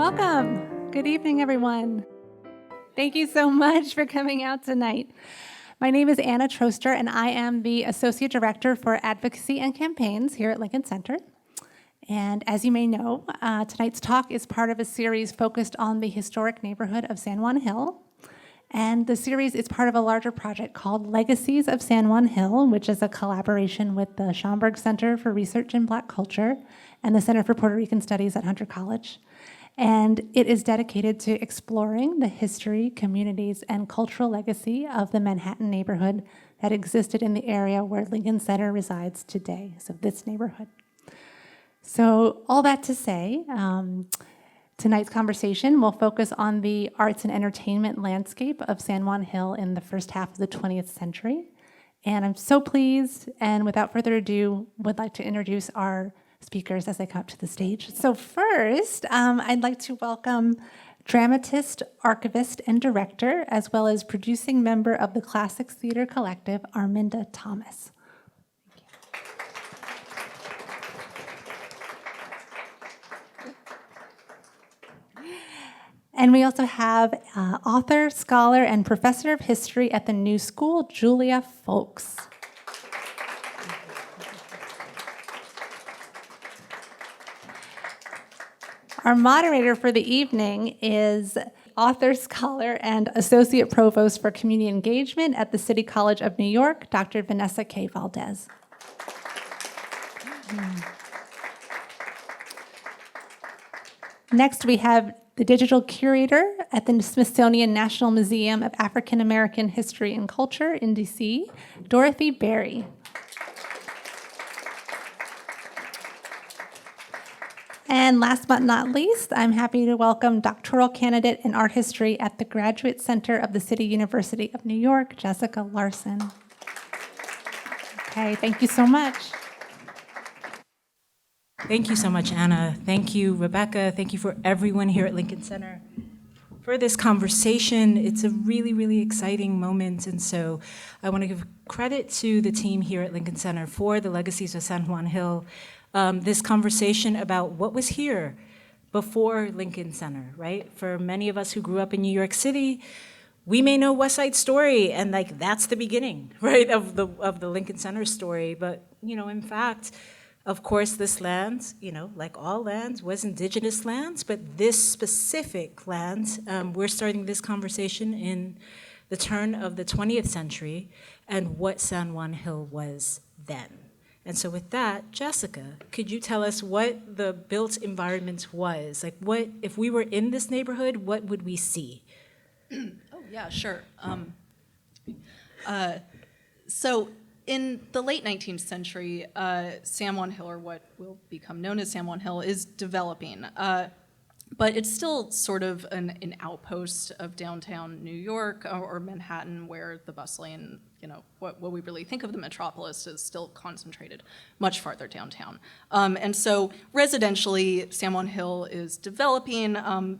Welcome. Good evening, everyone. Thank you so much for coming out tonight. My name is Anna Troster, and I am the Associate Director for Advocacy and Campaigns here at Lincoln Center. And as you may know, tonight's talk is part of a series focused on the historic neighborhood of San Juan Hill. And the series is part of a larger project called Legacies of San Juan Hill, which is a collaboration with the Schomburg Center for Research in Black Culture and the Center for Puerto Rican Studies at Hunter College. And it is dedicated to exploring the history, communities, and cultural legacy of the Manhattan neighborhood that existed in the area where Lincoln Center resides today, so this neighborhood. So all that to say, tonight's conversation will focus on the arts and entertainment landscape of San Juan Hill in the first half of the 20th century. And I'm so pleased, and without further ado, would like to introduce our speakers as they come up to the stage. So first, I'd like to welcome dramatist, archivist, and director, as well as producing member of the Classics Theater Collective, Arminda Thomas. And we also have author, scholar, and professor of history at the New School, Julia Folks. Our moderator for the evening is author, scholar, and associate provost for community engagement at the City College of New York, Dr. Vanessa K. Valdez. Next, we have the digital curator at the Smithsonian National Museum of African American History and Culture in DC, Dorothy Berry. And last but not least, I'm happy to welcome doctoral candidate in art history at the Graduate Center of the City University of New York, Jessica Larson. Okay, thank you so much. Thank you so much, Anna. Thank you, Rebecca. Thank you for everyone here at Lincoln Center for this conversation. It's a really, really exciting moment. And so I want to give credit to the team here at Lincoln Center for the Legacies of San Juan Hill. This conversation about what was here before Lincoln Center, right? For many of us who grew up in New York City, we may know West Side Story, and like that's the beginning, right, of the Lincoln Center story. But in fact, of course, this land, like all lands, was indigenous lands. But this specific land, we're starting this conversation in the turn of the 20th century, and what San Juan Hill was then. And so with that, Jessica, could you tell us what the built environment was? Like what, if we were in this neighborhood, what would we see? Oh, yeah, sure. So in the late 19th century, San Juan Hill, or what will become known as San Juan Hill, is developing. But it's still sort of an outpost of downtown New York or Manhattan, where the bustling, what we really think of the metropolis is still concentrated much farther downtown. And so residentially, San Juan Hill is developing.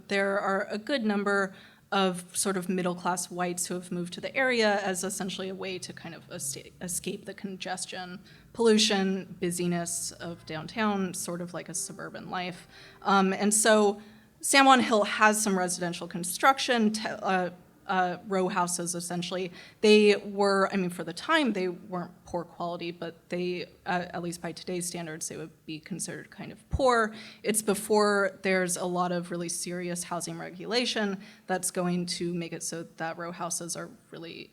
There are a good number of sort of middle-class whites who have moved to the area as essentially a way to kind of escape the congestion, pollution, busyness of downtown, sort of like a suburban life. And so San Juan Hill has some residential construction, row houses essentially. They were, for the time, they weren't poor quality, but they, at least by today's standards, they would be considered kind of poor. It's before there's a lot of really serious housing regulation that's going to make it so that row houses are really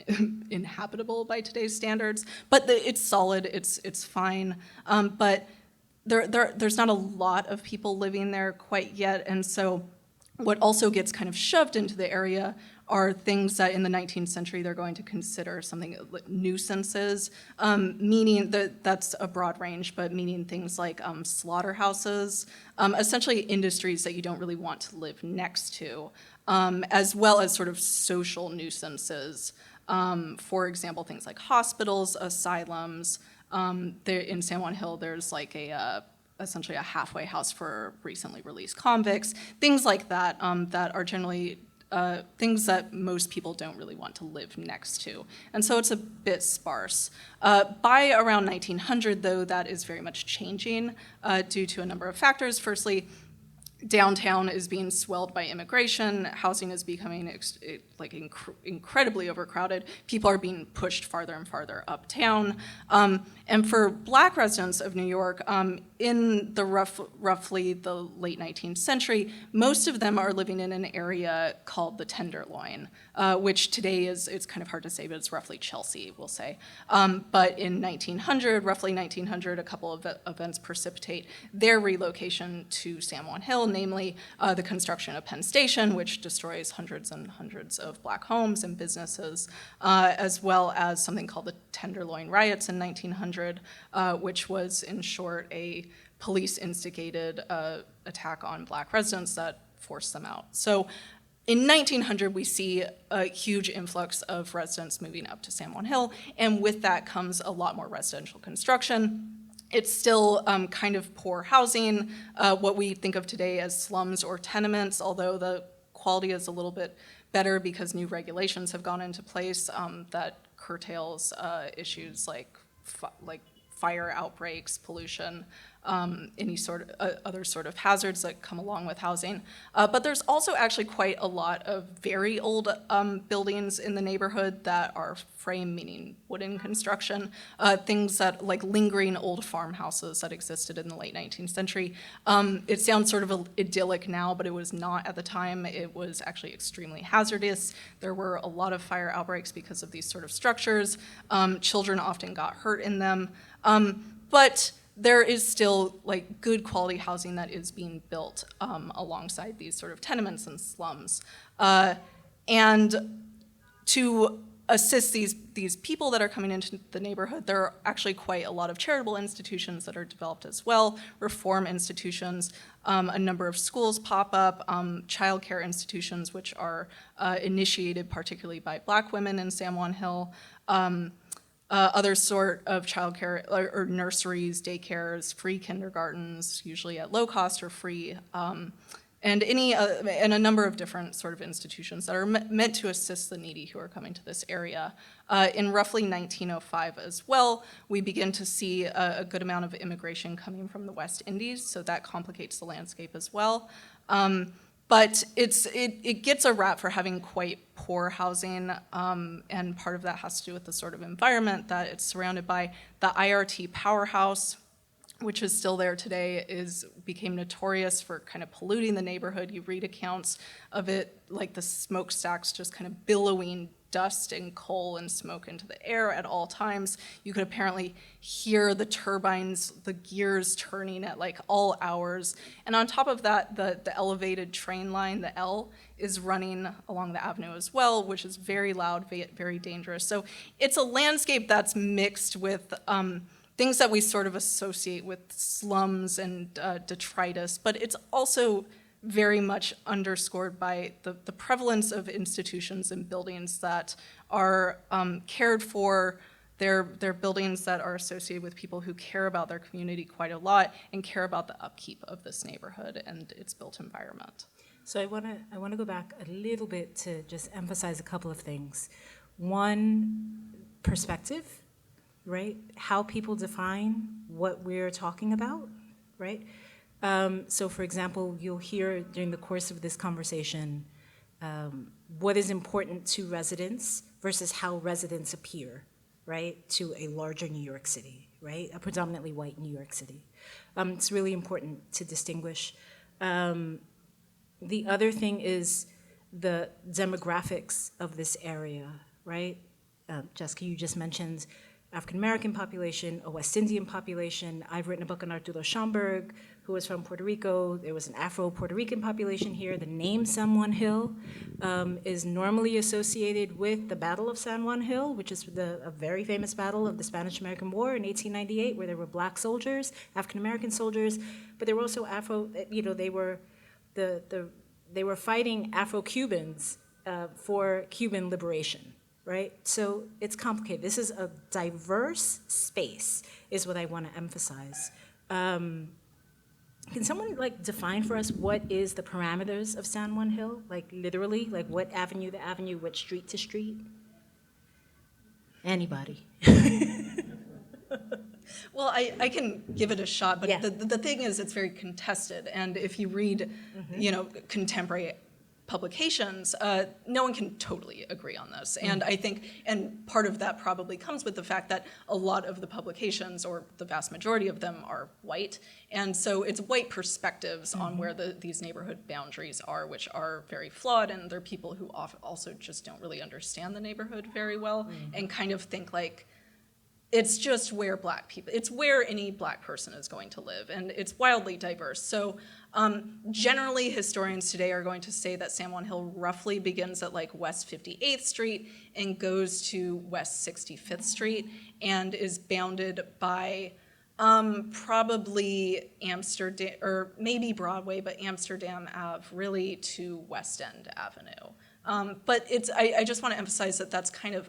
inhabitable by today's standards. But it's solid, it's fine. But there's not a lot of people living there quite yet, and so what also gets kind of shoved into the area are things that in the 19th century they're going to consider something like nuisances, meaning that's a broad range, but meaning things like slaughterhouses, essentially industries that you don't really want to live next to, as well as sort of social nuisances. For example, things like hospitals, asylums. In San Juan Hill, there's like essentially a halfway house for recently released convicts, things like that, that are generally things that most people don't really want to live next to. And so it's a bit sparse. By around 1900, though, that is very much changing due to a number of factors. Firstly, downtown is being swelled by immigration. Housing is becoming incredibly overcrowded. People are being pushed farther and farther uptown. And for Black residents of New York, in the roughly the late 19th century, most of them are living in an area called the Tenderloin, which today it's kind of hard to say, but it's roughly Chelsea, we'll say. But in roughly 1900, a couple of events precipitate their relocation to San Juan Hill, namely the construction of Penn Station, which destroys hundreds and hundreds of Black homes and businesses, as well as something called the Tenderloin riots in 1900, which was, in short, a police-instigated attack on Black residents that forced them out. So in 1900, we see a huge influx of residents moving up to San Juan Hill, and with that comes a lot more residential construction. It's still kind of poor housing, what we think of today as slums or tenements, although the quality is a little bit better because new regulations have gone into place that curtails issues like fire outbreaks, pollution, any sort of other sort of hazards that come along with housing. But there's also actually quite a lot of very old buildings in the neighborhood that are frame, meaning wooden construction, things that like lingering old farmhouses that existed in the late 19th century. It sounds sort of idyllic now, but it was not at the time. It was actually extremely hazardous. There were a lot of fire outbreaks because of these sort of structures. Children often got hurt in them. But there is still like good quality housing that is being built alongside these sort of tenements and slums. And to assist these people that are coming into the neighborhood, there are actually quite a lot of charitable institutions that are developed as well, reform institutions, a number of schools pop up, childcare institutions which are initiated particularly by Black women in San Juan Hill, other sort of childcare or nurseries, daycares, free kindergartens, usually at low cost or free, and a number of different sort of institutions that are meant to assist the needy who are coming to this area. In roughly 1905 as well, we begin to see a good amount of immigration coming from the West Indies, so that complicates the landscape as well. But it gets a rap for having quite poor housing, and part of that has to do with the sort of environment that it's surrounded by. The IRT powerhouse, which is still there today, became notorious for kind of polluting the neighborhood. You read accounts of it, like the smokestacks just kind of billowing dust and coal and smoke into the air at all times. You could apparently hear the turbines, the gears turning at like all hours. And on top of that, the elevated train line, the L, is running along the avenue as well, which is very loud, very dangerous. So it's a landscape that's mixed with things that we sort of associate with slums and detritus, but it's also very much underscored by the prevalence of institutions and buildings that are cared for. They're buildings that are associated with people who care about their community quite a lot and care about the upkeep of this neighborhood and its built environment. So I want to go back a little bit to just emphasize a couple of things. One, perspective, right? How people define what we're talking about, right? So for example, you'll hear during the course of this conversation what is important to residents versus how residents appear, right, to a larger New York City, right, a predominantly white New York City. It's really important to distinguish. The other thing is the demographics of this area, right? Jessica, you just mentioned African-American population, a West Indian population. I've written a book on Arturo Schomburg, who was from Puerto Rico. There was an Afro-Puerto Rican population here. The name San Juan Hill is normally associated with the Battle of San Juan Hill, which is a very famous battle of the Spanish-American War in 1898, where there were Black soldiers, African-American soldiers, but there were also they were fighting Afro-Cubans for Cuban liberation. Right? So it's complicated. This is a diverse space, is what I want to emphasize. Can someone define for us what is the parameters of San Juan Hill? Literally, what avenue to avenue, what street to street? Anybody? Well, I can give it a shot, but Yeah. the thing is, it's very contested. And if you read, contemporary publications, no one can totally agree on this. And I think, and part of that probably comes with the fact that a lot of the publications, or the vast majority of them, are white. And so it's white perspectives on where these neighborhood boundaries are, which are very flawed. And they're people who also just don't really understand the neighborhood very well and kind of think like, it's just where it's where any Black person is going to live, and it's wildly diverse. So generally, historians today are going to say that San Juan Hill roughly begins at like West 58th Street and goes to West 65th Street and is bounded by probably Amsterdam, or maybe Broadway, but Amsterdam Ave really to West End Avenue. But I just want to emphasize that that's kind of,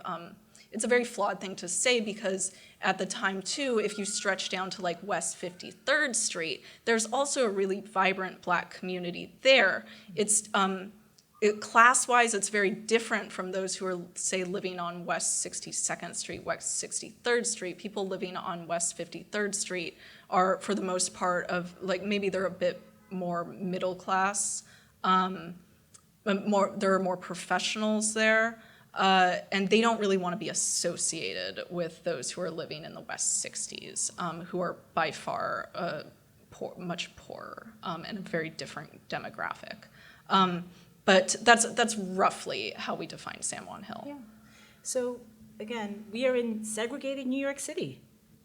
it's a very flawed thing to say, because at the time, too, if you stretch down to like West 53rd Street, there's also a really vibrant Black community there. It's class-wise, it's very different from those who are, say, living on West 62nd Street, West 63rd Street. People living on West 53rd Street are, for the most part, of like, maybe they're a bit more middle class. There are more professionals there. And they don't really want to be associated with those who are living in the West 60s, who are by far much poorer and a very different demographic. But that's roughly how we define San Juan Hill. Yeah. So again, we are in segregated New York City,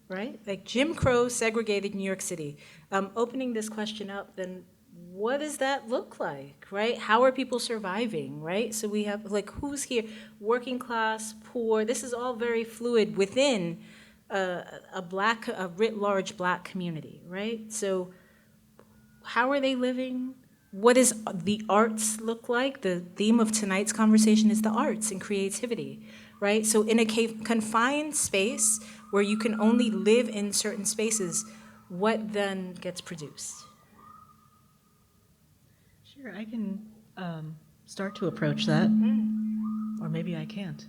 right? Like Jim Crow segregated New York City. Opening this question up, then what does that look like, right? How are people surviving, right? So we have, like, who's here? Working class, poor. This is all very fluid within a writ large Black community, right? So how are they living? What does the arts look like? The theme of tonight's conversation is the arts and creativity, right? So in a confined space where you can only live in certain spaces, what then gets produced? Sure, I can start to approach that, or maybe I can't.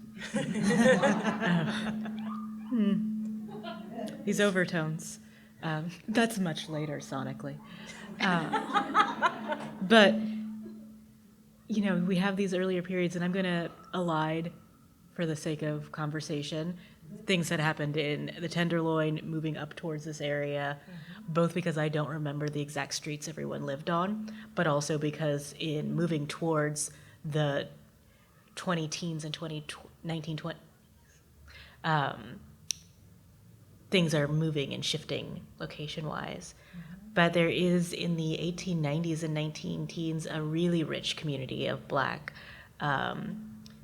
These overtones, that's much later sonically. But, we have these earlier periods, and I'm going to elide, for the sake of conversation, things that happened in the Tenderloin moving up towards this area, both because I don't remember the exact streets everyone lived on, but also because in moving towards the 20-teens and 1920s, things are moving and shifting location-wise. But there is, in the 1890s and 19-teens, a really rich community of Black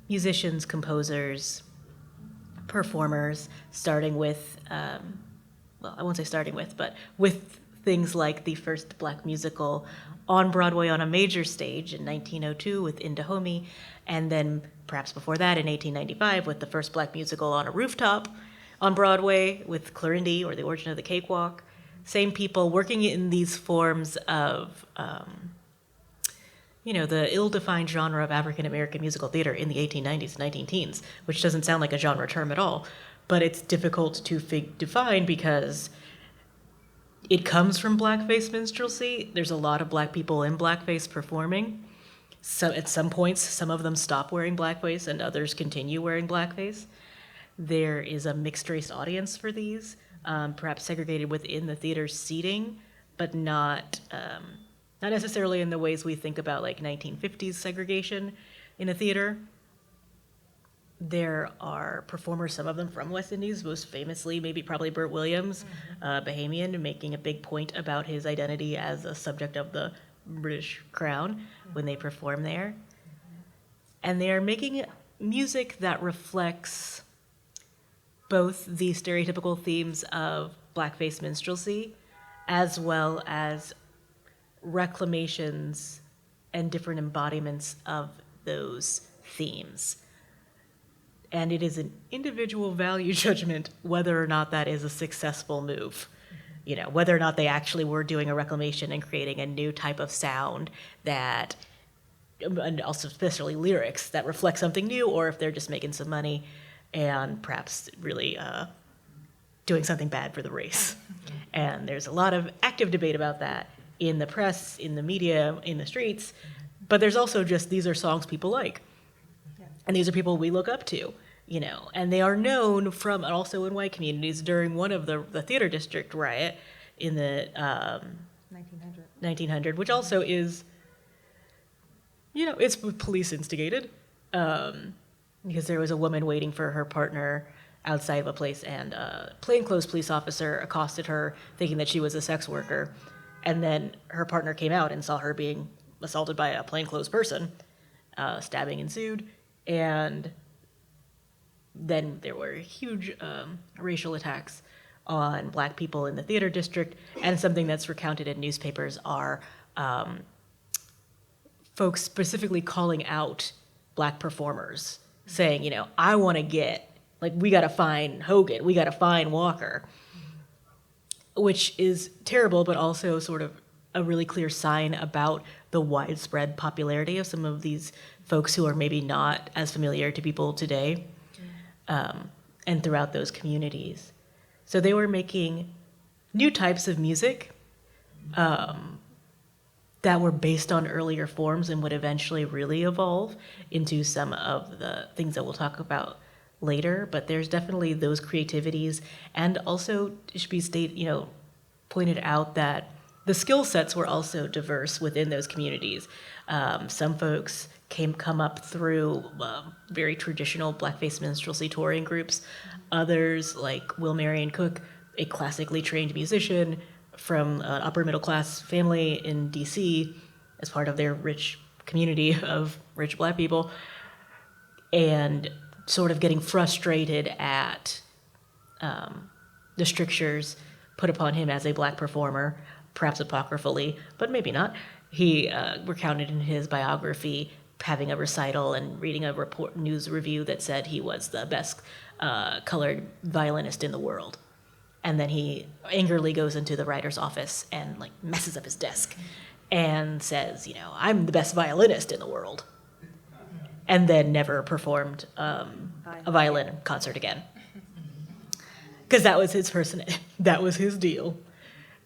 musicians, composers, performers, starting with, I won't say starting with, but with things like the first Black musical on Broadway on a major stage in 1902 with In Dahomey, and then perhaps before that in 1895 with the first Black musical on a rooftop on Broadway with Clorinda, or The Origin of the Cakewalk. Same people working in these forms of, the ill-defined genre of African-American musical theater in the 1890s and 19-teens, which doesn't sound like a genre term at all, but it's difficult to define because it comes from blackface minstrelsy. There's a lot of Black people in blackface performing. So at some points, some of them stop wearing blackface and others continue wearing blackface. There is a mixed-race audience for these, perhaps segregated within the theater's seating, but not necessarily in the ways we think about like 1950s segregation in a theater. There are performers, some of them from West Indies, most famously probably Burt Williams, Bahamian, making a big point about his identity as a subject of the British Crown when they perform there. And they are making music that reflects both the stereotypical themes of blackface minstrelsy as well as reclamations and different embodiments of those themes. And it is an individual value judgment whether or not that is a successful move. Whether or not they actually were doing a reclamation and creating a new type of sound that, and also especially lyrics, that reflect something new, or if they're just making some money and perhaps really doing something bad for the race. And there's a lot of active debate about that in the press, in the media, in the streets. But there's also just, these are songs people like. And these are people we look up to, you know. And they are known from, also in white communities, during one of the theater district riot in the 1900, which also is, you know, it's police instigated. Because there was a woman waiting for her partner outside of a place, and a plainclothes police officer accosted her thinking that she was a sex worker. And then her partner came out and saw her being assaulted by a plainclothes person. Stabbing ensued. And then there were huge racial attacks on black people in the theater district. And something that's recounted in newspapers are folks specifically calling out black performers, saying, you know, I want to get, like, we got to find Hogan, we got to find Walker, which is terrible, but also sort of a really clear sign about the widespread popularity of some of these folks who are maybe not as familiar to people today, and throughout those communities. So they were making new types of music that were based on earlier forms and would eventually really evolve into some of the things that we'll talk about later. But there's definitely those creativities, and also it should be pointed out that the skill sets were also diverse within those communities. Some folks come up through very traditional blackface minstrelsy touring groups. Others, like Will Marion Cook, a classically trained musician from an upper middle class family in DC, as part of their rich community of rich black people, and sort of getting frustrated at the strictures put upon him as a black performer, perhaps apocryphally, but maybe not. He recounted in his biography having a recital and reading a news review that said he was the best colored violinist in the world. And then he angrily goes into the writer's office and like messes up his desk and says, you know, I'm the best violinist in the world. And then never performed a violin concert again. Because that was his that was his deal.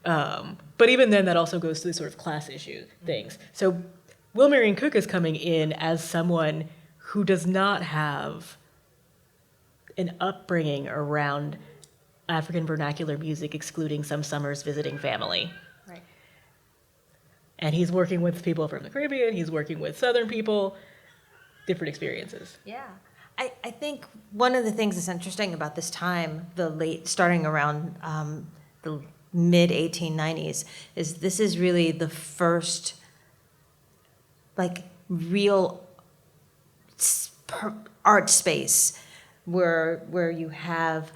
But even then, that also goes to the sort of class issue things. So Will Marion Cook is coming in as someone who does not have an upbringing around African vernacular music, excluding some summers visiting family. Right. And he's working with people from the Caribbean, he's working with Southern people, different experiences. Yeah. I think one of the things that's interesting about this time, starting around the mid 1890s, is this is really the first like real art space where you have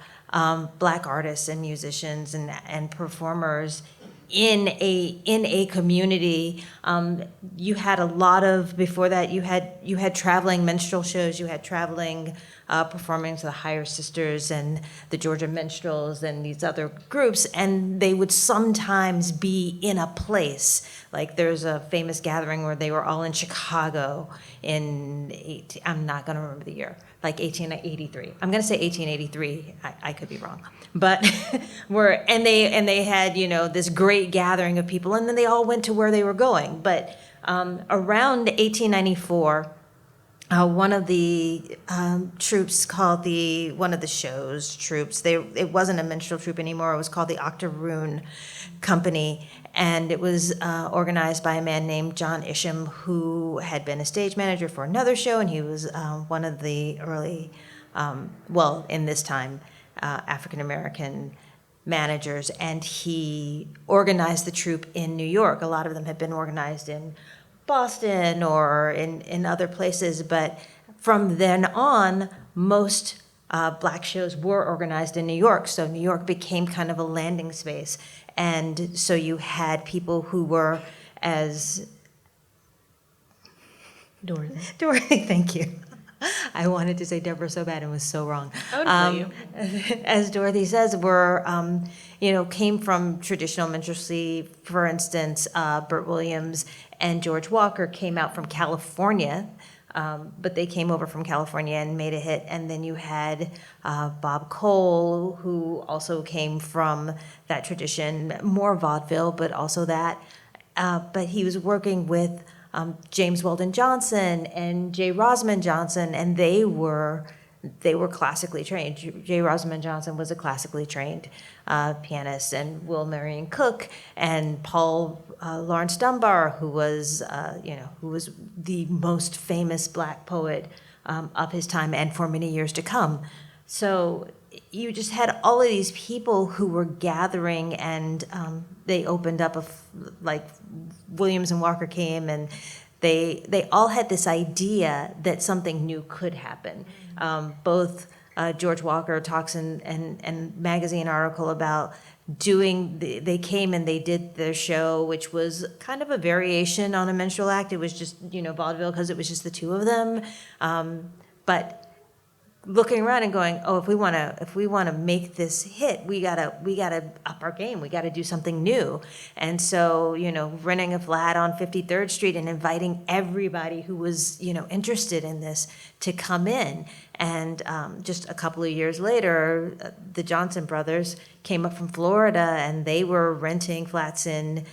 black artists and musicians and performers in a community. You had a lot of, before that, you had traveling minstrel shows, you had traveling performing to the Higher Sisters and the Georgia Minstrels and these other groups, and they would sometimes be in a place. Like there's a famous gathering where they were all in Chicago I'm not going to remember the year, like 1883. I'm going to say 1883. I could be wrong, but they had this great gathering of people, and then they all went to where they were going. But around 1894. One of the troops called one of the show's troops, it wasn't a minstrel troupe anymore, it was called the Octoroon Company, and it was organized by a man named John Isham, who had been a stage manager for another show, and he was one of the early, in this time, African-American managers, and he organized the troupe in New York. A lot of them had been organized in Boston or in other places, but from then on, most black shows were organized in New York, so New York became kind of a landing space, and so you had people who were as... Dorothy, thank you. I wanted to say Deborah so bad and was so wrong. As Dorothy says, came from traditional minstrelsy. For instance, Bert Williams and George Walker came out from California but they came over from California and made a hit. And then you had Bob Cole, who also came from that tradition, more vaudeville, but also that. But he was working with James Weldon Johnson and J. Rosamond Johnson, and they were classically trained. J. Rosamond Johnson was a classically trained pianist, and Will Marion Cook and Paul Laurence Dunbar, who was the most famous Black poet of his time and for many years to come. So you just had all of these people who were gathering, and they opened up like Williams and Walker came, and they all had this idea that something new could happen. Both George Walker talks in magazine article about they came and they did their show, which was kind of a variation on a minstrel act. It was just, vaudeville because it was just the two of them. But looking around and going, oh, if we want to make this hit, we gotta up our game. We gotta do something new. And so, renting a flat on 53rd Street and inviting everybody who was, interested in this to come in. And just a couple of years later, the Johnson brothers came up from Florida, and they were renting flats on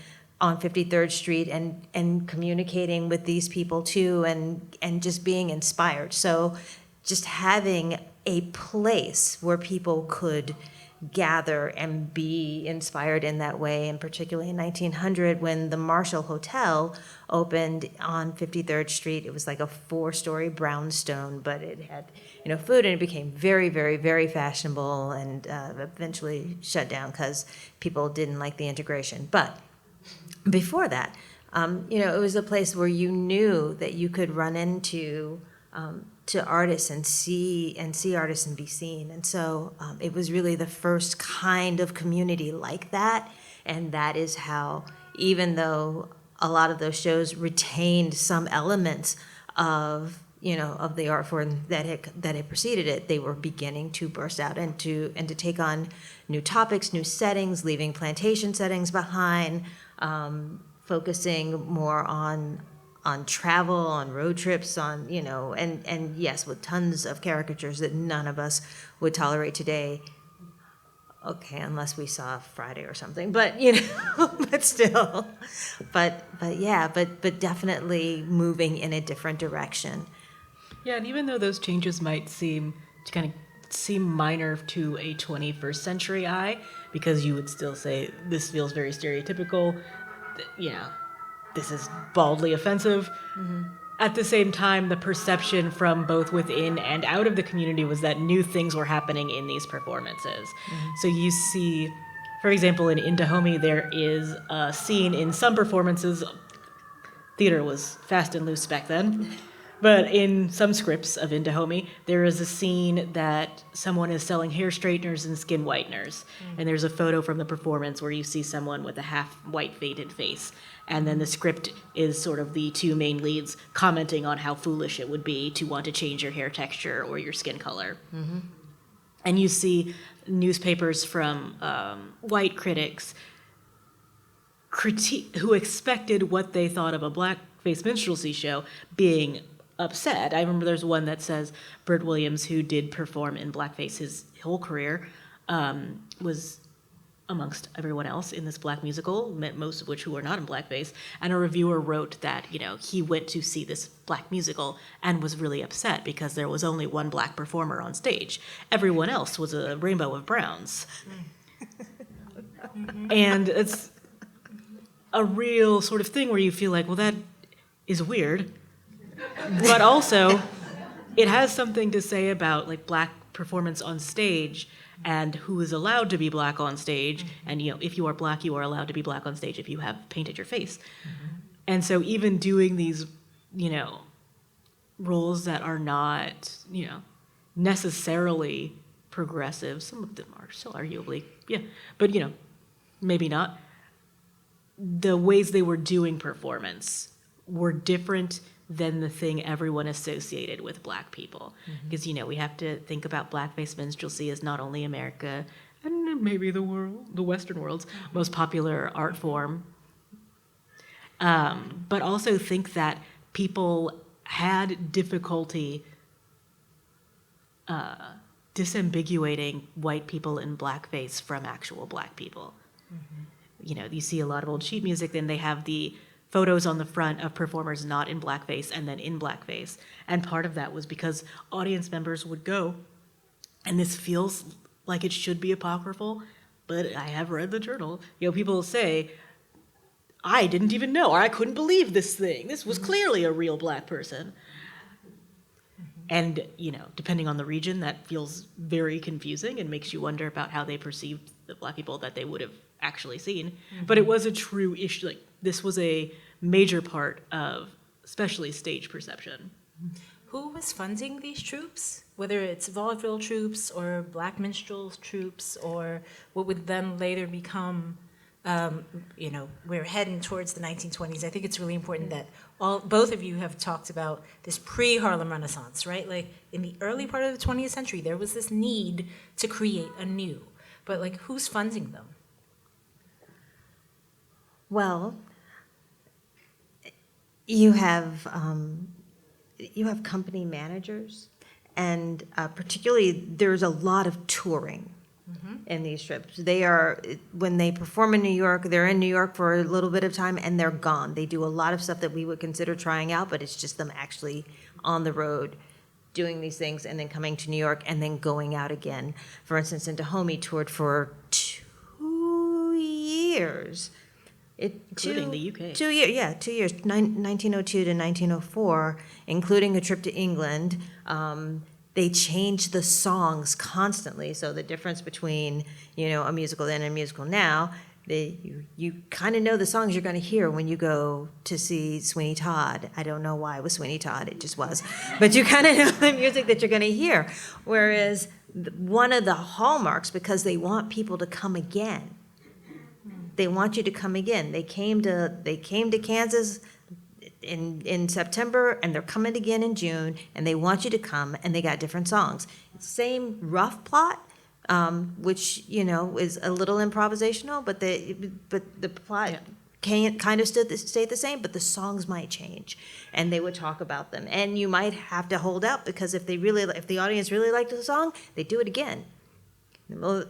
53rd Street and communicating with these people too, and just being inspired. So just having a place where people could gather and be inspired in that way, and particularly in 1900 when the Marshall Hotel opened on 53rd Street. It was like a 4-story brownstone, but it had food, and it became very, very, very fashionable, and eventually shut down because people didn't like the integration. But before that, it was a place where you knew that you could run into to artists and see artists and be seen. And so it was really the first kind of community like that. And that is how, even though a lot of those shows retained some elements of the art form that had preceded it, they were beginning to burst out and to take on new topics, new settings, leaving plantation settings behind, focusing more on travel, on road trips, and yes, with tons of caricatures that none of us would tolerate today. Okay, unless we saw Friday or something, but but still, but definitely moving in a different direction. Yeah, and even though those changes might seem minor to a 21st century eye, because you would still say this feels very stereotypical, this is baldly offensive. Mm-hmm. At the same time, the perception from both within and out of the community was that new things were happening in these performances. Mm-hmm. So you see, for example, in In Dahomey, there is a scene in some performances. Theater was fast and loose back then. But in some scripts of In Dahomey, there is a scene that someone is selling hair straighteners and skin whiteners. Mm. And there's a photo from the performance where you see someone with a half white faded face. And then the script is sort of the two main leads commenting on how foolish it would be to want to change your hair texture or your skin color. Mm-hmm. And you see newspapers from white critics who expected what they thought of a blackface minstrelsy show being upset. I remember there's one that says Bert Williams, who did perform in blackface his whole career, was amongst everyone else in this black musical, most of which who are not in blackface, and a reviewer wrote that, he went to see this black musical and was really upset because there was only one black performer on stage. Everyone else was a rainbow of browns. And it's a real sort of thing where you feel like, well, that is weird. But also, it has something to say about like black performance on stage and who is allowed to be black on stage. And if you are black, you are allowed to be black on stage if you have painted your face. Mm-hmm. And so even doing these, roles that are not, necessarily progressive, some of them are still arguably, but maybe not. The ways they were doing performance were different than the thing everyone associated with black people. Because, we have to think about blackface minstrelsy as not only America and maybe the Western world's most popular art form, but also think that people had difficulty disambiguating white people in blackface from actual black people. You know, you see a lot of old sheet music, then they have the photos on the front of performers not in blackface and then in blackface. And part of that was because audience members would go, and this feels like it should be apocryphal, but I have read the journal. You know, people say, I didn't even know, or I couldn't believe this thing. This was clearly a real black person. And, you know, depending on the region, that feels very confusing and makes you wonder about how they perceived the black people that they would have actually seen. But it was a true issue. Like, this was a major part of especially stage perception. Who was funding these troops? Whether it's vaudeville troops or black minstrel troops or what would then later become, you know, we're heading towards the 1920s. I think it's really important that both of you have talked about this pre-Harlem Renaissance, right? Like in the early part of the 20th century, there was this need to create anew. But like, who's funding them? Well, you have company managers, and particularly there's a lot of touring in these trips. They are, when they perform in New York, they're in New York for a little bit of time and they're gone. They do a lot of stuff that we would consider trying out, but it's just them actually on the road doing these things and then coming to New York and then going out again. For instance, in Dahomey toured for 2 years. Including the UK. 2 years, yeah, 2 years, 1902 to 1904, including a trip to England. They changed the songs constantly, so the difference between, you know, a musical then and a musical now, you kind of know the songs you're going to hear when you go to see Sweeney Todd. I don't know why it was Sweeney Todd, it just was. But you kind of know the music that you're going to hear. Whereas one of the hallmarks, because they want people to come again, they want you to come again. They came to Kansas in September, and they're coming again in June, and they want you to come, and they got different songs. Same rough plot, which, you know, is a little improvisational, but the plot kind of stayed the same, but the songs might change, and they would talk about them. And you might have to hold out, because if the audience really liked the song, they do it again. Well,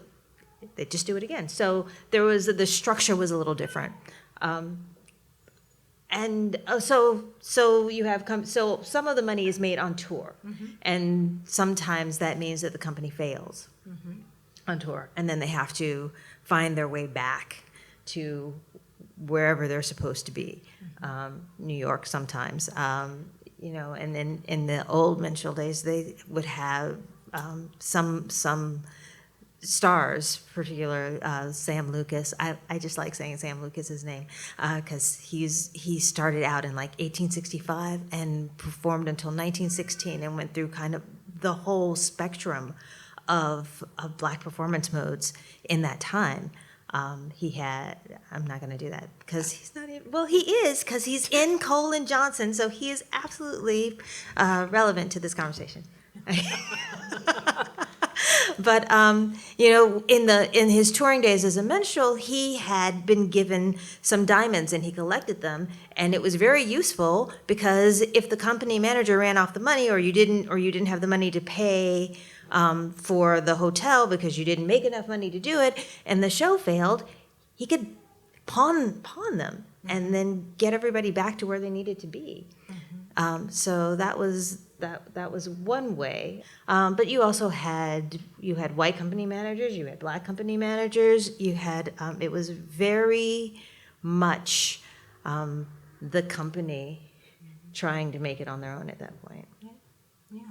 they just do it again. So the structure was a little different. So you have so some of the money is made on tour, and sometimes that means that the company fails on tour, and then they have to find their way back to wherever they're supposed to be. New York sometimes, you know, and then in the old minstrel days, they would have some stars, particular Sam Lucas. I just like saying Sam Lucas's name because he started out in like 1865 and performed until 1916 and went through kind of the whole spectrum of black performance modes in that time. He had, I'm not going to do that because he's not even, well, he is, because he's in Cole and Johnson, so he is absolutely relevant to this conversation. But you know, in his touring days as a minstrel, he had been given some diamonds and he collected them, and it was very useful because if the company manager ran off the money, or you didn't have the money to pay for the hotel because you didn't make enough money to do it, and the show failed, he could pawn them and then get everybody back to where they needed to be. So that was one way. But you also had white company managers, you had black company managers, you had it was very much the company trying to make it on their own at that point. Yeah.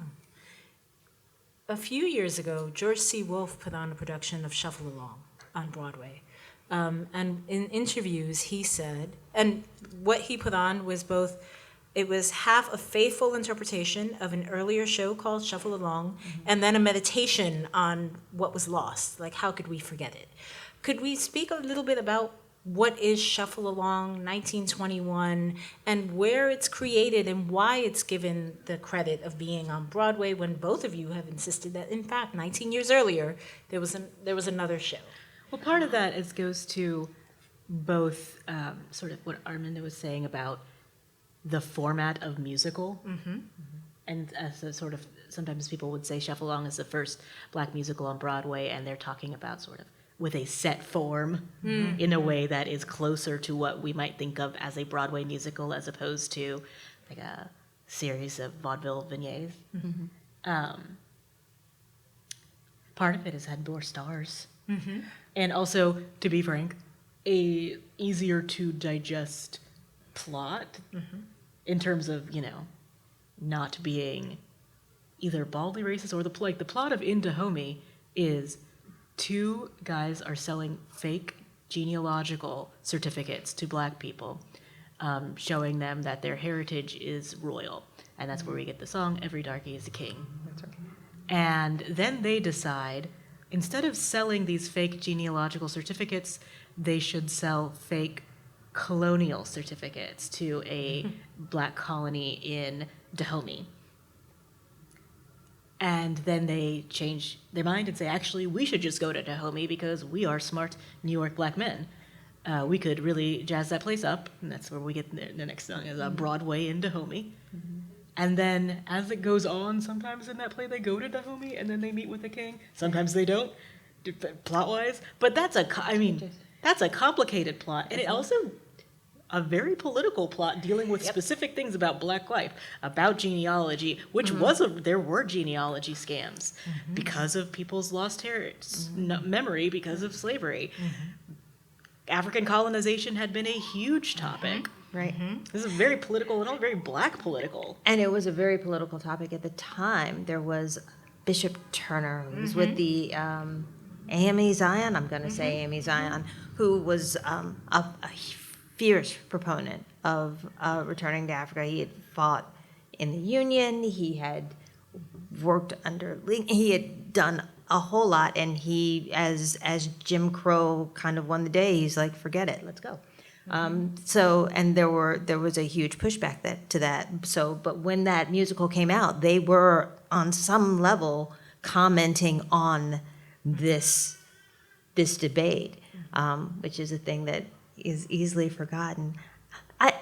A few years ago, George C. Wolfe put on a production of Shuffle Along on Broadway. And in interviews, he said, and what he put on was it was half a faithful interpretation of an earlier show called Shuffle Along, and then a meditation on what was lost, like how could we forget it? Could we speak a little bit about what is Shuffle Along 1921 and where it's created and why it's given the credit of being on Broadway when both of you have insisted that, in fact, 19 years earlier, there was another show? Well, part of that goes to both sort of what Arminda was saying about the format of musical. And as a sort of, sometimes people would say Shuffle Along is the first Black musical on Broadway, and they're talking about sort of with a set form in a way that is closer to what we might think of as a Broadway musical as opposed to like a series of vaudeville vignettes. Part of it has had more stars. And also, to be frank, a easier to digest plot in terms of, you know, not being either baldly racist or the plot of In Dahomey is two guys are selling fake genealogical certificates to Black people, showing them that their heritage is royal. And that's where we get the song, Every Darky is a King. That's right. And then they decide, instead of selling these fake genealogical certificates, they should sell fake colonial certificates to a Black colony in Dahomey. And then they change their mind and say, actually, we should just go to Dahomey because we are smart New York Black men. We could really jazz that place up. And that's where we get the next song is Broadway in Dahomey. And then as it goes on, sometimes in that play they go to Dahomey and then they meet with the king. Sometimes they don't, plot-wise. But that's a complicated plot. And it also a very political plot dealing with specific things about Black life, about genealogy, which there were genealogy scams because of people's lost heritage, memory because of slavery. African colonization had been a huge topic. Right. This is very political and all very Black political. And it was a very political topic at the time. There was Bishop Turner, who was with the AME Zion, I'm going to say AME Zion, who was a fierce proponent of returning to Africa. He had fought in the Union. He had worked he had done a whole lot. And he, as Jim Crow kind of won the day, he's like, forget it, let's go. And there was a huge pushback to that. So, but when that musical came out, they were on some level commenting on this debate, which is a thing that is easily forgotten. I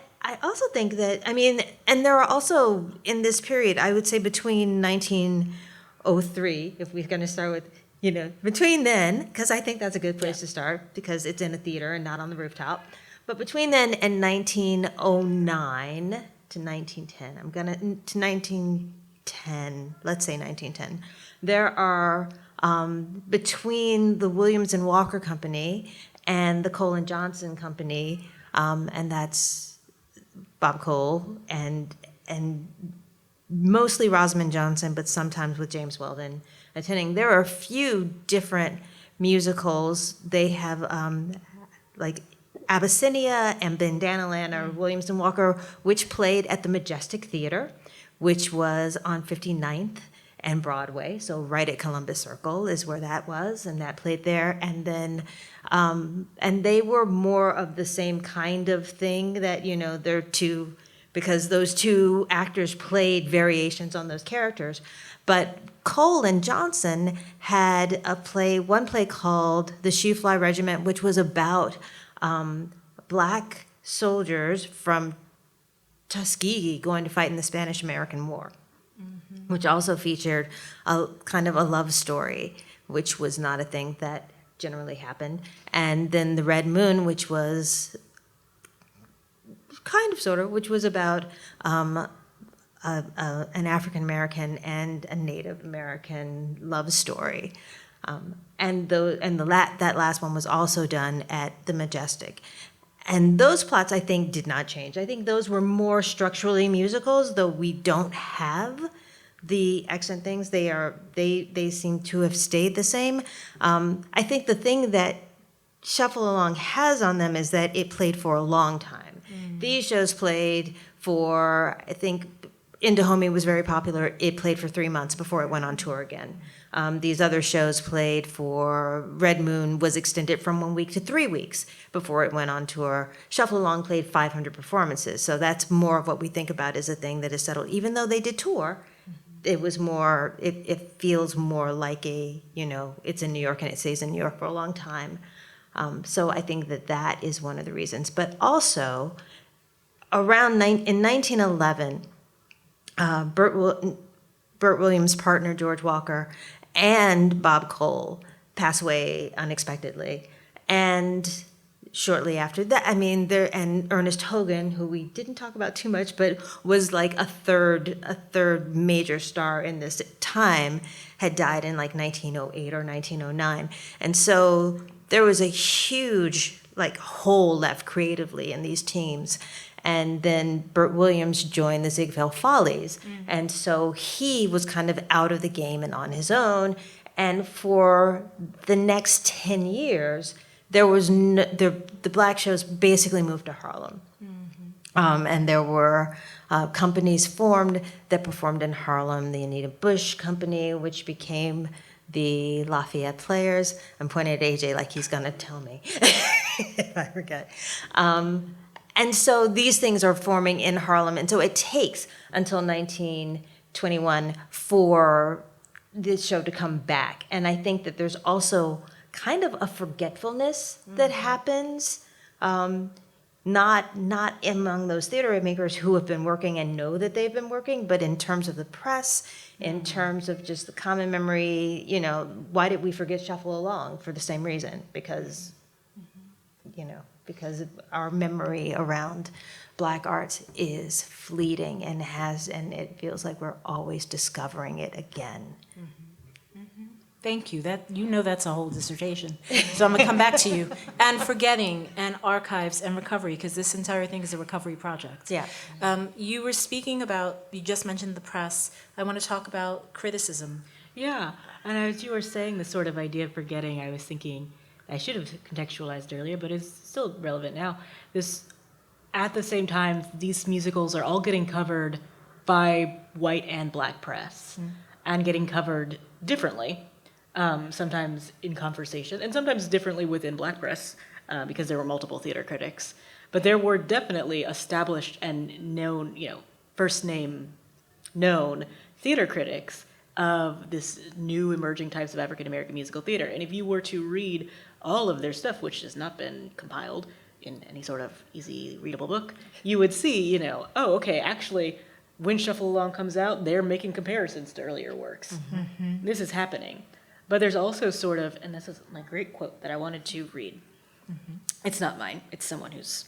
also think that, I mean, and there are also in this period, I would say between 1903, if we're going to start with, you know, between then, because I think that's a good place to start because it's in a theater and not on the rooftop. But between then and 1909 to 1910, to 1910, let's say 1910, there are, between the Williams and Walker Company and the Cole and Johnson Company, and that's Bob Cole and mostly Rosamond Johnson, but sometimes with James Weldon attending. There are a few different musicals. They have like Abyssinia and Bandanaland or Williams and Walker, which played at the Majestic Theater, which was on 59th and Broadway, so right at Columbus Circle is where that was, and that played there. And then, and they were more of the same kind of thing that, you know, they're two, because those two actors played variations on those characters. But Cole and Johnson had one play called The Shoefly Regiment, which was about Black soldiers from Tuskegee going to fight in the Spanish-American War, which also featured a kind of a love story, which was not a thing that generally happened. And then The Red Moon, which was kind of sort of, which was about an African-American and a Native American love story. That last one was also done at the Majestic. And those plots, I think, did not change. I think those were more structurally musicals, though we don't have the accent things. They seem to have stayed the same. I think the thing that Shuffle Along has on them is that it played for a long time. These shows played for, I think, In Dahomey was very popular. It played for 3 months before it went on tour again. These other shows played for, Red Moon was extended from 1 week to 3 weeks before it went on tour. Shuffle Along played 500 performances. So that's more of what we think about as a thing that is settled. Even though they did tour, it was more, it feels more like a, you know, it's in New York and it stays in New York for a long time. So I think that is one of the reasons. But also, in 1911, Burt Williams' partner, George Walker, and Bob Cole pass away unexpectedly. And shortly after that, and Ernest Hogan, who we didn't talk about too much, but was like a third major star in this time, had died in like 1908 or 1909. And so there was a huge hole left creatively in these teams. And then Burt Williams joined the Ziegfeld Follies. And so he was kind of out of the game and on his own. And for the next 10 years, there was the black shows basically moved to Harlem. And there were companies formed that performed in Harlem, the Anita Bush Company, which became the Lafayette Players. I'm pointing at AJ like he's going to tell me if I forget. And so these things are forming in Harlem. And so it takes until 1921 for this show to come back. And I think that there's also kind of a forgetfulness that happens, not among those theater makers who have been working and know that they've been working, but in terms of the press, in terms of just the common memory, why did we forget Shuffle Along? For the same reason, because our memory around Black arts is fleeting and it feels like we're always discovering it again. Thank you. That's a whole dissertation. So I'm going to come back to you. And forgetting and archives and recovery, because this entire thing is a recovery project. Yeah. You were speaking about, you just mentioned the press. I want to talk about criticism. Yeah, and as you were saying the sort of idea of forgetting, I was thinking, I should have contextualized earlier, but it's still relevant now. At the same time, these musicals are all getting covered by white and black press, and getting covered differently, sometimes in conversation, and sometimes differently within black press, because there were multiple theater critics. But there were definitely established and known, first name known theater critics of this new emerging types of African American musical theater. And if you were to read all of their stuff, which has not been compiled in any sort of easy readable book, you would see, oh, okay, actually, when Shuffle Along comes out, they're making comparisons to earlier works. This is happening. But there's also sort of, and this is my great quote that I wanted to read. It's not mine, it's someone who's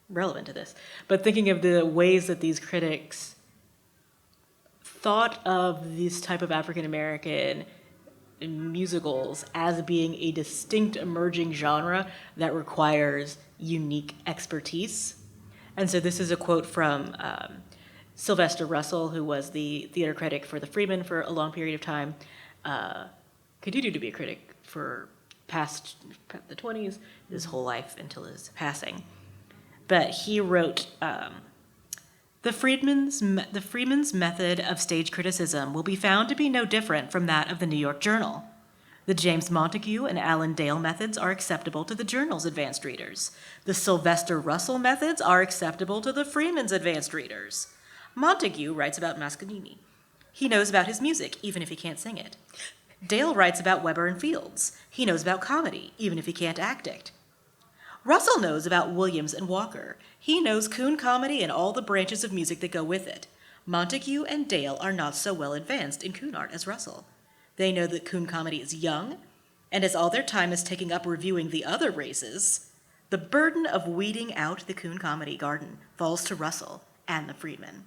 relevant to this. But thinking of the ways that these critics thought of this type of African American musicals as being a distinct emerging genre that requires unique expertise. And so this is a quote from Sylvester Russell, who was the theater critic for the Freeman for a long period of time, continued to be a critic for past the 20s, his whole life until his passing. But he wrote, The Freedmen's method of stage criticism will be found to be no different from that of the New York Journal. The James Montague and Alan Dale methods are acceptable to the Journal's advanced readers. The Sylvester Russell methods are acceptable to the Freeman's advanced readers. Montague writes about Mascanini. He knows about his music, even if he can't sing it. Dale writes about Weber and Fields. He knows about comedy, even if he can't act it. Russell knows about Williams and Walker. He knows coon comedy and all the branches of music that go with it. Montague and Dale are not so well advanced in coon art as Russell. They know that coon comedy is young, and as all their time is taking up reviewing the other races, the burden of weeding out the coon comedy garden falls to Russell and the Freedmen.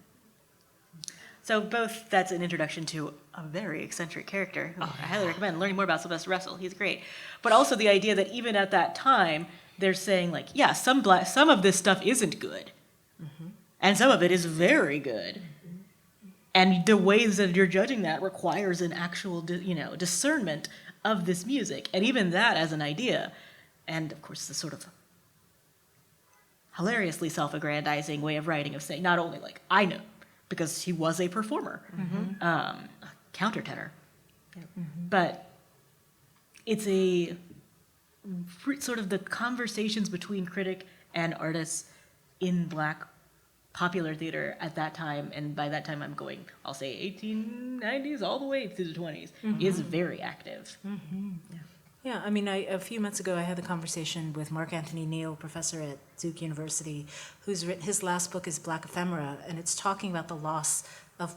So both, that's an introduction to a very eccentric character who I highly recommend learning more about Sylvester Russell. He's great. But also the idea that even at that time, they're saying some of this stuff isn't good. And some of it is very good. And the ways that you're judging that requires an actual, discernment of this music. And even that as an idea. And of course, the sort of hilariously self-aggrandizing way of writing, of saying not only I know, because he was a performer, a countertenor. But it's a sort of the conversations between critic and artists in Black popular theater at that time, and by that time I'll say 1890s all the way to the 20s, is very active. Yeah, I mean, a few months ago, I had the conversation with Mark Anthony Neal, professor at Duke University, who's written, his last book is Black Ephemera, and it's talking about the loss of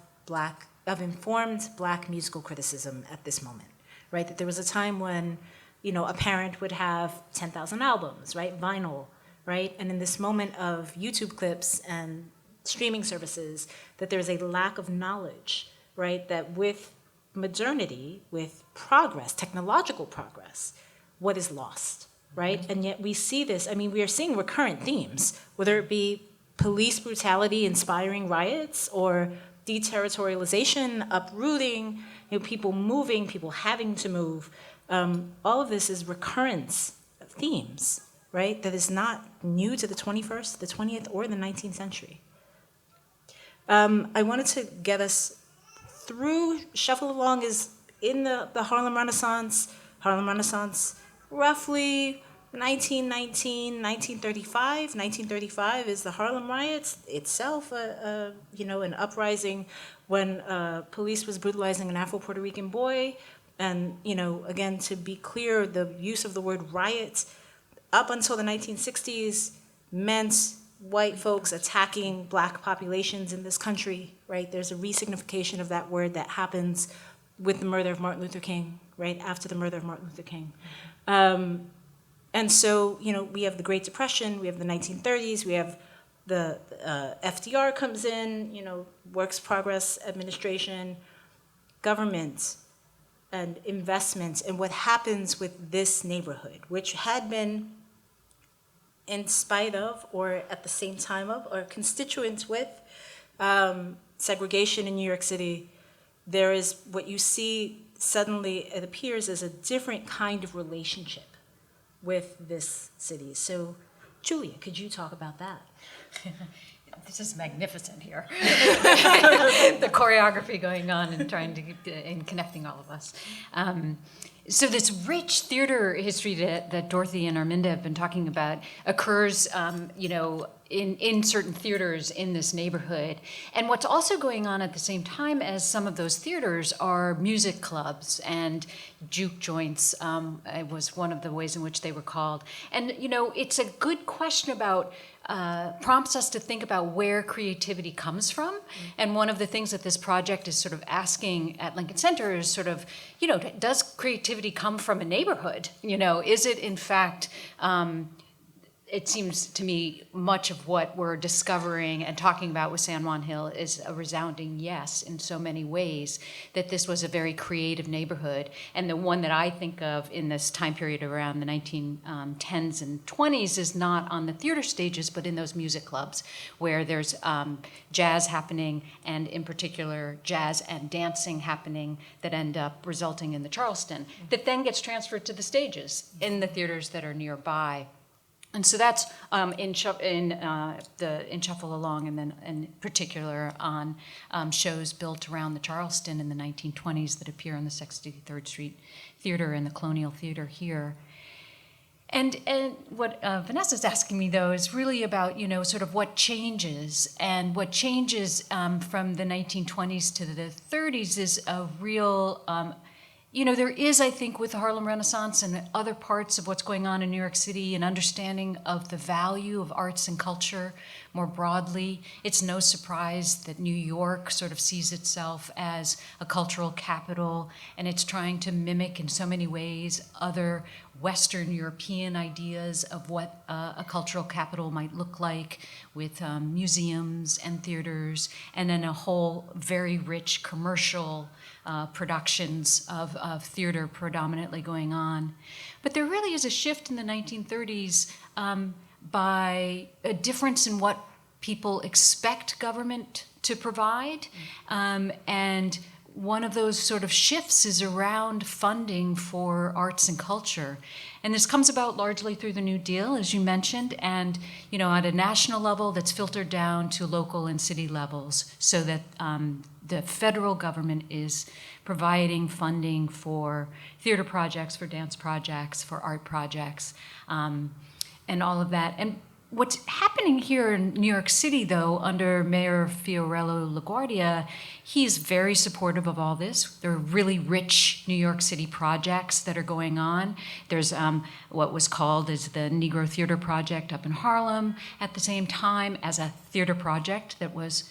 informed Black musical criticism at this moment, right? That there was a time when, a parent would have 10,000 albums, right? Vinyl, right? And in this moment of YouTube clips and streaming services, that there's a lack of knowledge, right? That with modernity, with progress, technological progress, what is lost, right? And yet we see this, we are seeing recurrent themes, whether it be police brutality inspiring riots or deterritorialization, uprooting, people moving, people having to move. All of this is recurrence of themes, right? That is not new to the 21st, the 20th, or the 19th century. I wanted to get us through, Shuffle Along is in the Harlem Renaissance, roughly 1919, 1935. 1935 is the Harlem Riots itself, an uprising when police was brutalizing an Afro-Puerto Rican boy. And, again, to be clear, the use of the word riot up until the 1960s meant white folks attacking Black populations in this country, right? There's a resignification of that word that happens with the murder of Martin Luther King, right? After the murder of Martin Luther King. And so, we have the Great Depression, we have the 1930s, we have the FDR comes in, Works Progress Administration, government, and investments, and what happens with this neighborhood, which had been in spite of, or at the same time of, or constituent with segregation in New York City. There is what you see suddenly, it appears as a different kind of relationship with this city. So, Julia, could you talk about that? This is magnificent here. The choreography going on and and connecting all of us. So this rich theater history that Dorothy and Arminda have been talking about occurs, in certain theaters in this neighborhood. And what's also going on at the same time as some of those theaters are music clubs and juke joints. It was one of the ways in which they were called. And, it's a good question about prompts us to think about where creativity comes from. And one of the things that this project is sort of asking at Lincoln Center is sort of, does creativity come from a neighborhood? Is it in fact, it seems to me much of what we're discovering and talking about with San Juan Hill is a resounding yes in so many ways, that this was a very creative neighborhood. And the one that I think of in this time period around the 1910s and 20s is not on the theater stages, but in those music clubs where there's jazz happening, and in particular jazz and dancing happening that end up resulting in the Charleston, that then gets transferred to the stages in the theaters that are nearby. And so that's in Shuffle Along, and then in particular on shows built around the Charleston in the 1920s that appear on the 63rd Street Theater and the Colonial Theatre here. And what Vanessa's asking me, though, is really about, sort of what changes. And what changes from the 1920s to the 30s is a real... there is, I think, with the Harlem Renaissance and other parts of what's going on in New York City, an understanding of the value of arts and culture more broadly. It's no surprise that New York sort of sees itself as a cultural capital, and it's trying to mimic in so many ways other Western European ideas of what a cultural capital might look like, with museums and theaters, and then a whole very rich commercial productions of theater predominantly going on. But there really is a shift in the 1930s by a difference in what people expect government to provide. And one of those sort of shifts is around funding for arts and culture. And this comes about largely through the New Deal, as you mentioned, and at a national level that's filtered down to local and city levels, so that the federal government is providing funding for theater projects, for dance projects, for art projects, and all of that. And What's happening here in New York City, though, under Mayor Fiorello LaGuardia, he's very supportive of all this. There are really rich New York City projects that are going on. There's what was called as the Negro Theater Project up in Harlem at the same time as a theater project that was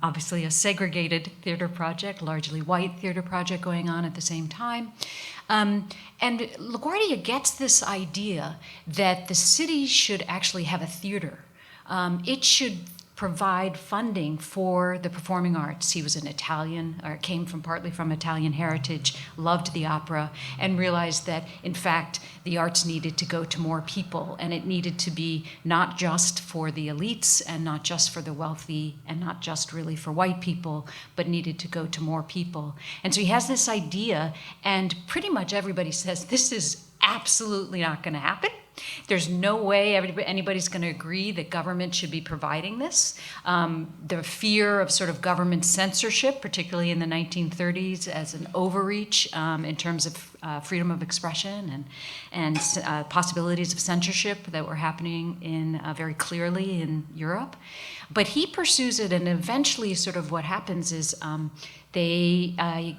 obviously a segregated theater project, largely white theater project going on at the same time. And LaGuardia gets this idea that the city should actually have a theater. It should provide funding for the performing arts. He was an Italian, or came from partly from Italian heritage, loved the opera, and realized that, in fact, the arts needed to go to more people, and it needed to be not just for the elites and not just for the wealthy and not just really for white people, but needed to go to more people. And so he has this idea, and pretty much everybody says, this is absolutely not going to happen. There's no way anybody's going to agree that government should be providing this. The fear of sort of government censorship, particularly in the 1930s, as an overreach in terms of freedom of expression and possibilities of censorship that were happening in very clearly in Europe. But he pursues it, and eventually sort of what happens is they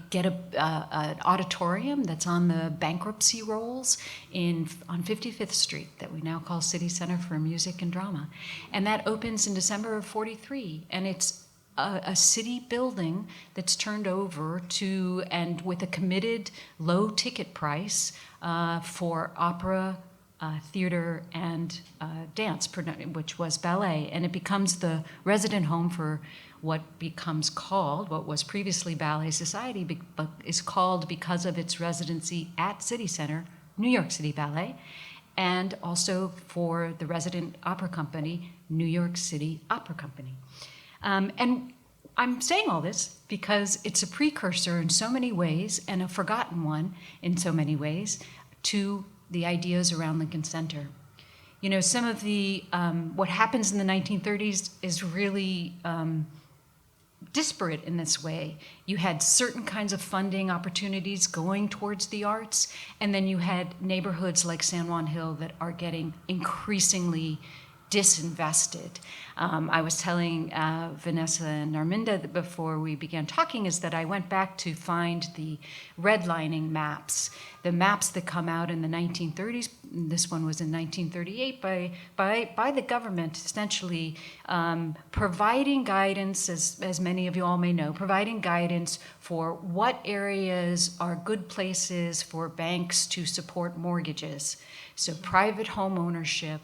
get an auditorium that's on the bankruptcy rolls on 55th Street that we now call City Center for Music and Drama. And that opens in December of 43. And it's a city building that's turned over to, and with a committed low ticket price for opera, theater, and dance, which was ballet. And it becomes the resident home for what was previously Ballet Society, but is called because of its residency at City Center, New York City Ballet, and also for the resident opera company, New York City Opera Company. And I'm saying all this because it's a precursor in so many ways, and a forgotten one in so many ways, to the ideas around Lincoln Center. You know, some of the, what happens in the 1930s is really disparate in this way. You had certain kinds of funding opportunities going towards the arts, and then you had neighborhoods like San Juan Hill that are getting increasingly disinvested. I was telling Vanessa and Arminda that before we began talking is that I went back to find the redlining maps, the maps that come out in the 1930s. This one was in 1938 by the government, essentially providing guidance, as many of you all may know, providing guidance for what areas are good places for banks to support mortgages. So private home ownership,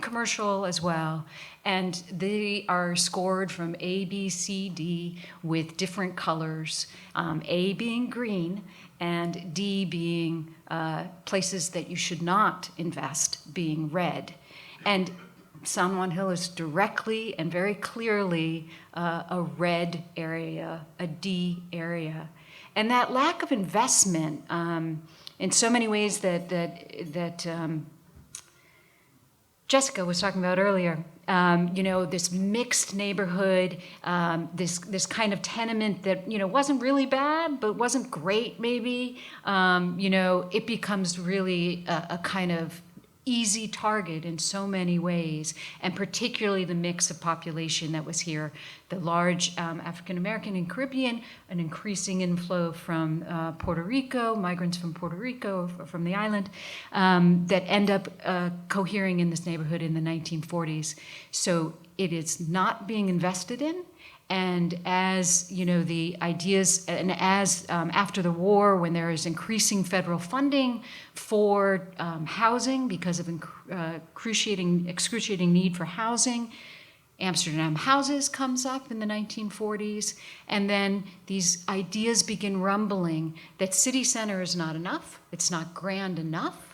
commercial as well, and they are scored from A, B, C, D with different colors, A being green and D being places that you should not invest being red. And San Juan Hill is directly and very clearly a red area, a D area. And that lack of investment in so many ways that Jessica was talking about earlier, you know, this mixed neighborhood, this kind of tenement that, you know, wasn't really bad, but wasn't great maybe, you know, it becomes really a kind of easy target in so many ways, and particularly the mix of population that was here, the large African American and Caribbean, an increasing inflow from Puerto Rico, migrants from Puerto Rico, from the island, that end up cohering in this neighborhood in the 1940s. So it is not being invested in. And as you know, the ideas, and as after the war, when there is increasing federal funding for housing because of excruciating need for housing, Amsterdam Houses comes up in the 1940s, and then these ideas begin rumbling that city center is not enough, it's not grand enough.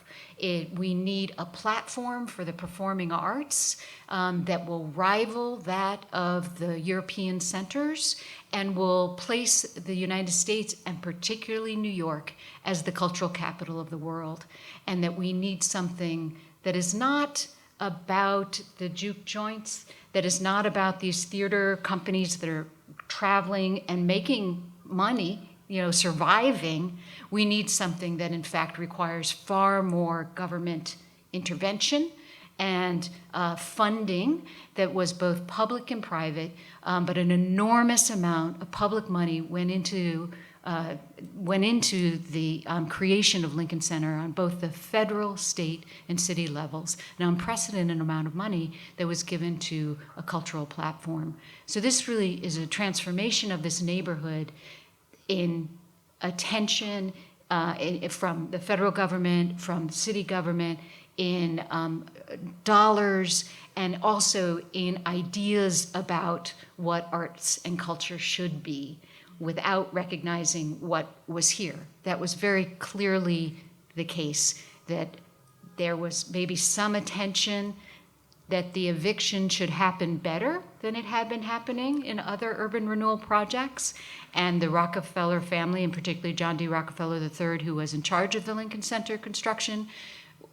We need a platform for the performing arts that will rival that of the European centers and will place the United States, and particularly New York, as the cultural capital of the world, and that we need something that is not about the juke joints, that is not about these theater companies that are traveling and making money, you know, surviving. We need something that in fact requires far more government intervention and funding that was both public and private, but an enormous amount of public money went into the creation of Lincoln Center on both the federal, state, and city levels, an unprecedented amount of money that was given to a cultural platform. So this really is a transformation of this neighborhood in attention from the federal government, from city government, in dollars, and also in ideas about what arts and culture should be, without recognizing what was here. That was very clearly the case, that there was maybe some attention that the eviction should happen better than it had been happening in other urban renewal projects. And the Rockefeller family, and particularly John D. Rockefeller III, who was in charge of the Lincoln Center construction,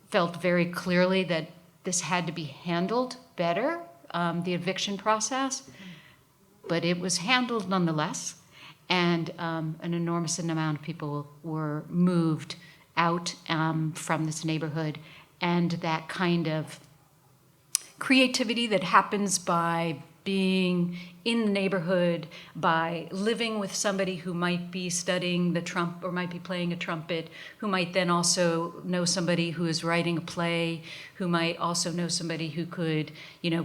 felt very clearly that this had to be handled better, the eviction process. But it was handled nonetheless. And an enormous amount of people were moved out from this neighborhood. And that kind of creativity that happens by being in the neighborhood, by living with somebody who might be studying the trumpet or might be playing a trumpet, who might then also know somebody who is writing a play, who might also know somebody who could,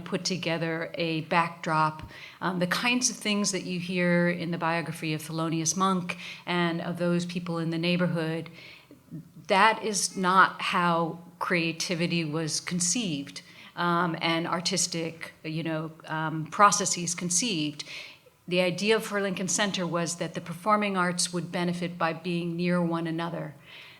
put together a backdrop. The kinds of things that you hear in the biography of Thelonious Monk and of those people in the neighborhood, that is not how creativity was conceived. And artistic, processes conceived. The idea for Lincoln Center was that the performing arts would benefit by being near one another,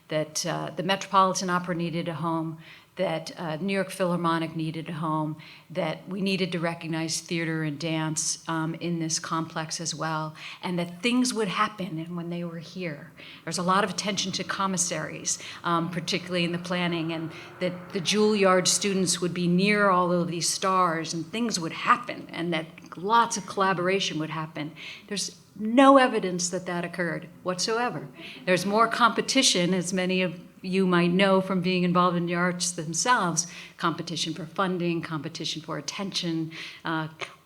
that the Metropolitan Opera needed a home, that New York Philharmonic needed a home, that we needed to recognize theater and dance in this complex as well, and that things would happen and when they were here. There's a lot of attention to commissaries, particularly in the planning, and that the Juilliard students would be near all of these stars and things would happen, and that lots of collaboration would happen. There's no evidence that that occurred whatsoever. There's more competition, as many of you might know from being involved in the arts themselves, competition for funding, competition for attention,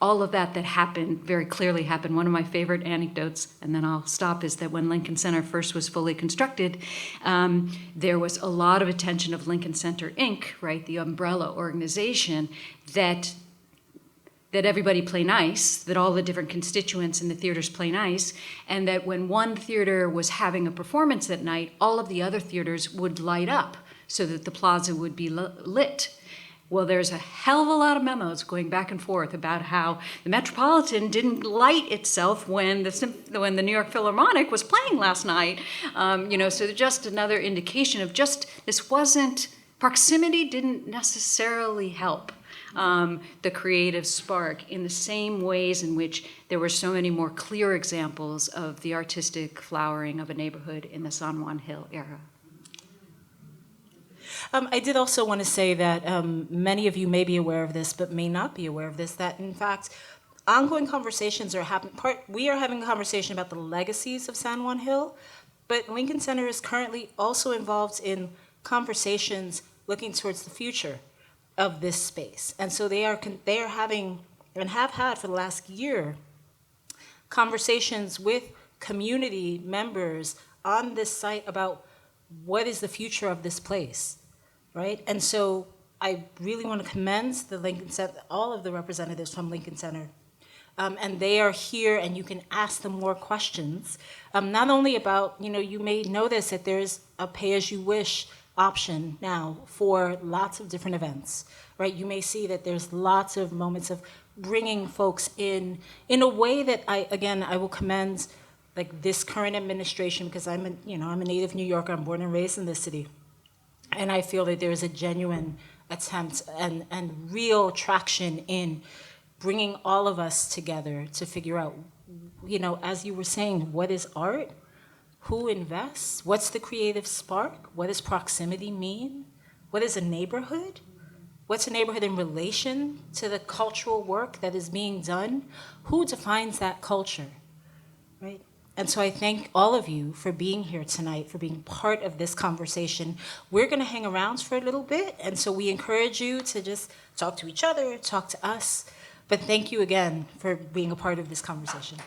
all of that happened, very clearly happened. One of my favorite anecdotes, and then I'll stop, is that when Lincoln Center first was fully constructed, there was a lot of attention of Lincoln Center, Inc., right, the umbrella organization, that everybody play nice, that all the different constituents in the theaters play nice, and that when one theater was having a performance at night, all of the other theaters would light up so that the plaza would be lit. Well, there's a hell of a lot of memos going back and forth about how the Metropolitan didn't light itself when the New York Philharmonic was playing last night. So just another indication of proximity didn't necessarily help the creative spark in the same ways in which there were so many more clear examples of the artistic flowering of a neighborhood in the San Juan Hill era. I did also want to say that many of you may be aware of this, but may not be aware of this, that in fact, ongoing conversations are happening. We are having a conversation about the legacies of San Juan Hill, but Lincoln Center is currently also involved in conversations looking towards the future of this space. And so they are having, and have had for the last year, conversations with community members on this site about what is the future of this place, right? And so I really want to commend the Lincoln Center, all of the representatives from Lincoln Center. And they are here, and you can ask them more questions, not only about, you may notice that there's a pay-as-you-wish option now for lots of different events, right? You may see that there's lots of moments of bringing folks in a way that I will commend like this current administration, because I'm a native New Yorker, I'm born and raised in this city. And I feel that there's a genuine attempt and real traction in bringing all of us together to figure out, as you were saying, what is art? Who invests? What's the creative spark? What does proximity mean? What is a neighborhood? What's a neighborhood in relation to the cultural work that is being done? Who defines that culture, right? And so I thank all of you for being here tonight, for being part of this conversation. We're going to hang around for a little bit, and so we encourage you to just talk to each other, talk to us. But thank you again for being a part of this conversation.